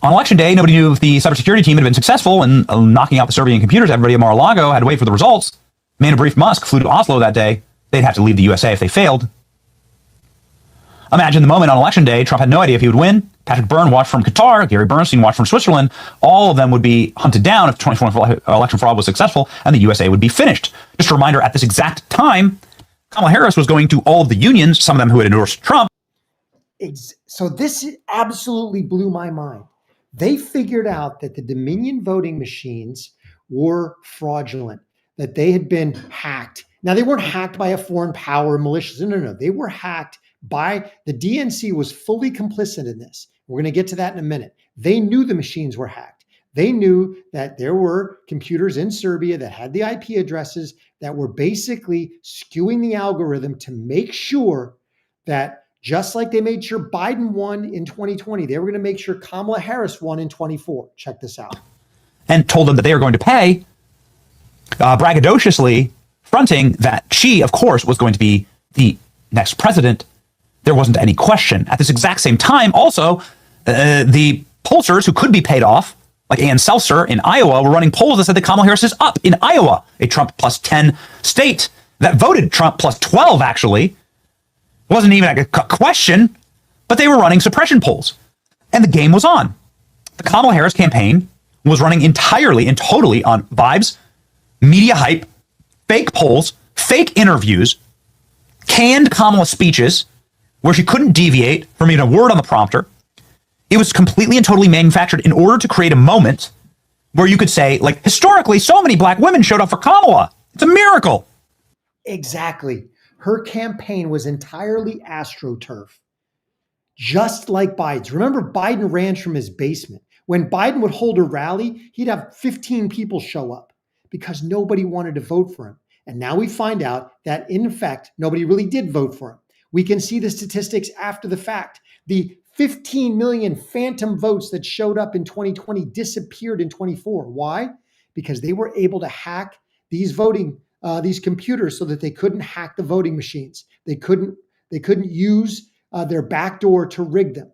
Speaker 1: On election day, nobody knew if the cybersecurity team had been successful in knocking out the Serbian computers. Everybody at Mar-a-Lago had to wait for the results. The man who briefed Musk flew to Oslo that day. They'd have to leave the USA if they failed. Imagine the moment on election day, Trump had no idea if he would win. Patrick Byrne watched from Qatar, Gary Bernstein watched from Switzerland. All of them would be hunted down if 2024 election fraud was successful, and the USA would be finished. Just a reminder, at this exact time, Kamala Harris was going to all of the unions, some of them who had endorsed Trump.
Speaker 3: So this absolutely blew my mind. They figured out that the Dominion voting machines were fraudulent, that they had been hacked. Now, they weren't hacked by a foreign power, malicious. No. They were hacked by the DNC was fully complicit in this. We're going to get to that in a minute. They knew the machines were hacked. They knew that there were computers in Serbia that had the IP addresses that were basically skewing the algorithm to make sure that just like they made sure Biden won in 2020, they were going to make sure Kamala Harris won in 24. Check this out.
Speaker 1: And told them that they were going to pay, braggadociously fronting that she, of course, was going to be the next president. There wasn't any question. At this exact same time, also, the pollsters who could be paid off, like Ann Seltzer in Iowa, were running polls that said that Kamala Harris is up in Iowa, a Trump plus 10 state that voted Trump plus 12, actually. It wasn't even like a question, but they were running suppression polls. And the game was on. The Kamala Harris campaign was running entirely and totally on vibes, media hype, fake polls, fake interviews, canned Kamala speeches where she couldn't deviate from even a word on the prompter. It was completely and totally manufactured in order to create a moment where you could say, like, historically, so many black women showed up for Kamala. It's a miracle.
Speaker 3: Exactly. Her campaign was entirely AstroTurf, just like Biden's. Remember, Biden ran from his basement. When Biden would hold a rally, he'd have 15 people show up because nobody wanted to vote for him. And now we find out that, in fact, nobody really did vote for him. We can see the statistics after the fact. The 15 million phantom votes that showed up in 2020 disappeared in 24. Why? Because they were able to hack these these computers so that they couldn't hack the voting machines. They couldn't use their backdoor to rig them.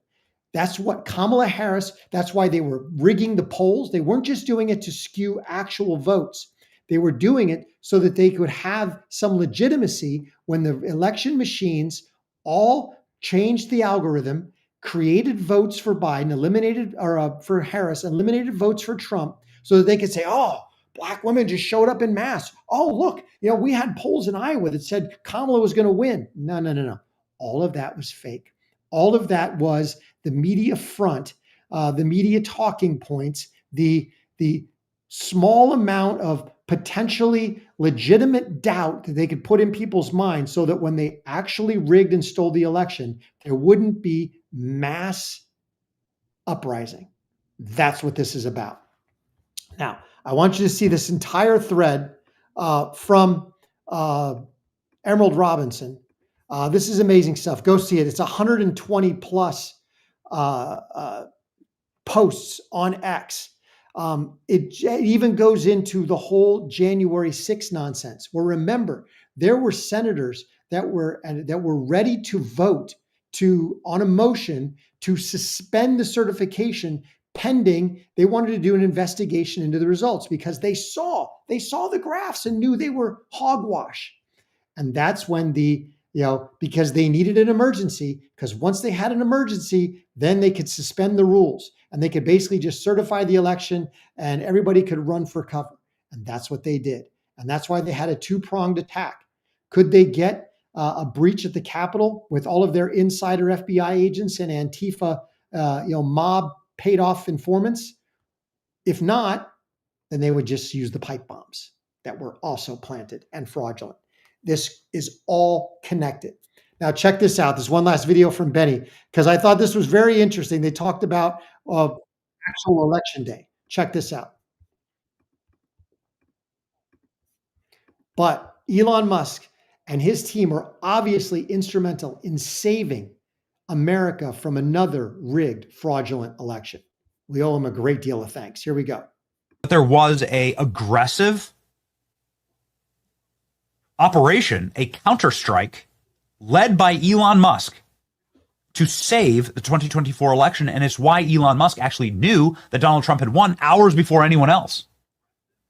Speaker 3: That's what Kamala Harris, that's why they were rigging the polls. They weren't just doing it to skew actual votes. They were doing it so that they could have some legitimacy when the election machines all changed the algorithm, created votes for Biden, for Harris, eliminated votes for Trump, so that they could say, oh, Black women just showed up in mass. Oh, look, we had polls in Iowa that said Kamala was going to win. No. All of that was fake. All of that was the media front, the media talking points, the small amount of potentially legitimate doubt that they could put in people's minds so that when they actually rigged and stole the election, there wouldn't be mass uprising. That's what this is about. Now, I want you to see this entire thread from Emerald Robinson. This is amazing stuff. Go see it. It's 120 plus posts on X. It even goes into the whole January 6th nonsense. Well, remember, there were senators that were ready to vote on a motion to suspend the certification pending. They wanted to do an investigation into the results because they saw the graphs and knew they were hogwash. And that's when because they needed an emergency, because once they had an emergency, then they could suspend the rules and they could basically just certify the election and everybody could run for cover. And that's what they did. And that's why they had a two-pronged attack. Could they get a breach at the Capitol with all of their insider FBI agents and Antifa, mob paid off informants? If not, then they would just use the pipe bombs that were also planted and fraudulent. This is all connected. Now, check this out. This one last video from Benny, because I thought this was very interesting. They talked about actual election day. Check this out. But Elon Musk and his team are obviously instrumental in saving America from another rigged, fraudulent election. We owe him a great deal of thanks. Here we go.
Speaker 1: There was a aggressive operation, a counterstrike led by Elon Musk to save the 2024 election. And it's why Elon Musk actually knew that Donald Trump had won hours before anyone else.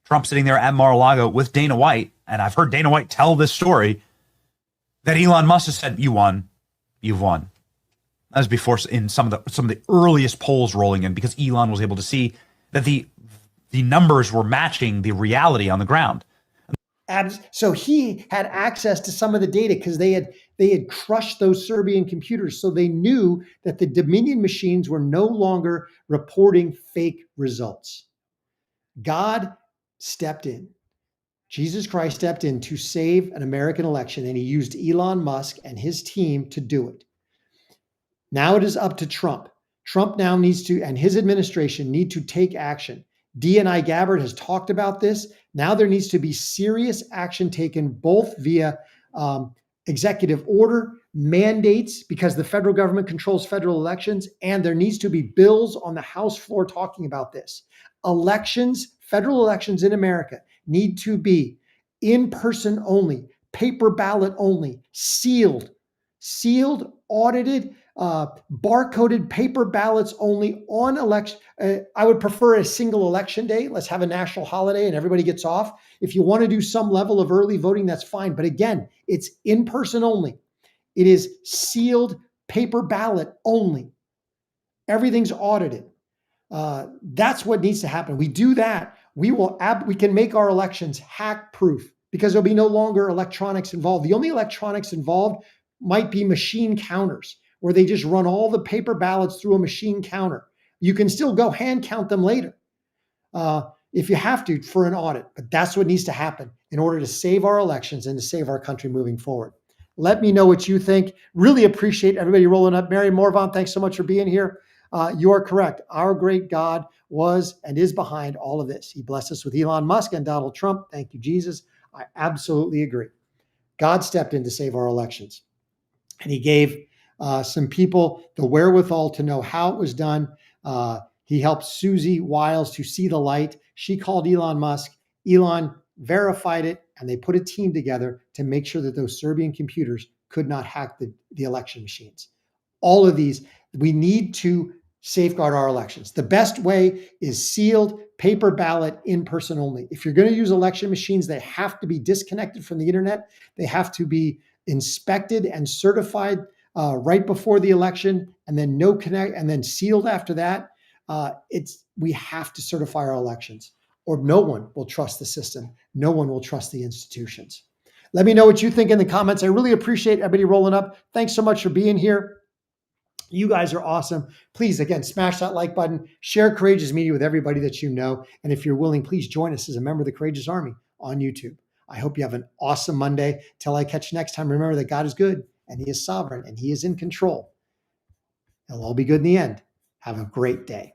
Speaker 1: Trump sitting there at Mar-a-Lago with Dana White. And I've heard Dana White tell this story that Elon Musk has said, you won, you've won. That was before in some of the earliest polls rolling in, because Elon was able to see that the numbers were matching the reality on the ground.
Speaker 3: So he had access to some of the data because they had crushed those Serbian computers. So they knew that the Dominion machines were no longer reporting fake results. God stepped in. Jesus Christ stepped in to save an American election, and he used Elon Musk and his team to do it. Now it is up to Trump. Trump now needs to, and his administration need to take action. D&I Gabbard has talked about this. Now there needs to be serious action taken, both via executive order, mandates, because the federal government controls federal elections, and there needs to be bills on the House floor talking about this. Elections, federal elections in America need to be in-person only, paper ballot only, sealed, audited, barcoded paper ballots only on election. I would prefer a single election day. Let's have a national holiday and everybody gets off. If you want to do some level of early voting, that's fine. But again, it's in person only. It is sealed paper ballot only. Everything's audited. That's what needs to happen. We do that. We can make our elections hack proof because there'll be no longer electronics involved. The only electronics involved might be machine counters, where they just run all the paper ballots through a machine counter. You can still go hand count them later if you have to for an audit, but that's what needs to happen in order to save our elections and to save our country moving forward. Let me know what you think. Really appreciate everybody rolling up. Mary Morvan, thanks so much for being here. You are correct. Our great God was and is behind all of this. He blessed us with Elon Musk and Donald Trump. Thank you, Jesus. I absolutely agree. God stepped in to save our elections. And he gave some people the wherewithal to know how it was done. He helped Susie Wiles to see the light. She called Elon Musk. Elon verified it, and they put a team together to make sure that those Serbian computers could not hack the election machines. All of these, we need to safeguard our elections. The best way is sealed, paper ballot, in person only. If you're going to use election machines, they have to be disconnected from the internet. They have to be inspected and certified right before the election, and then no connect, and then sealed after that. We have to certify our elections, or no one will trust the system. No one will trust the institutions. Let me know what you think in the comments. I really appreciate everybody rolling up. Thanks so much for being here. You guys are awesome. Please, again, smash that like button, share Courageous Media with everybody that you know. And if you're willing, please join us as a member of the Courageous Army on YouTube. I hope you have an awesome Monday. Till I catch you next time, remember that God is good and he is sovereign and he is in control. It'll all be good in the end. Have a great day.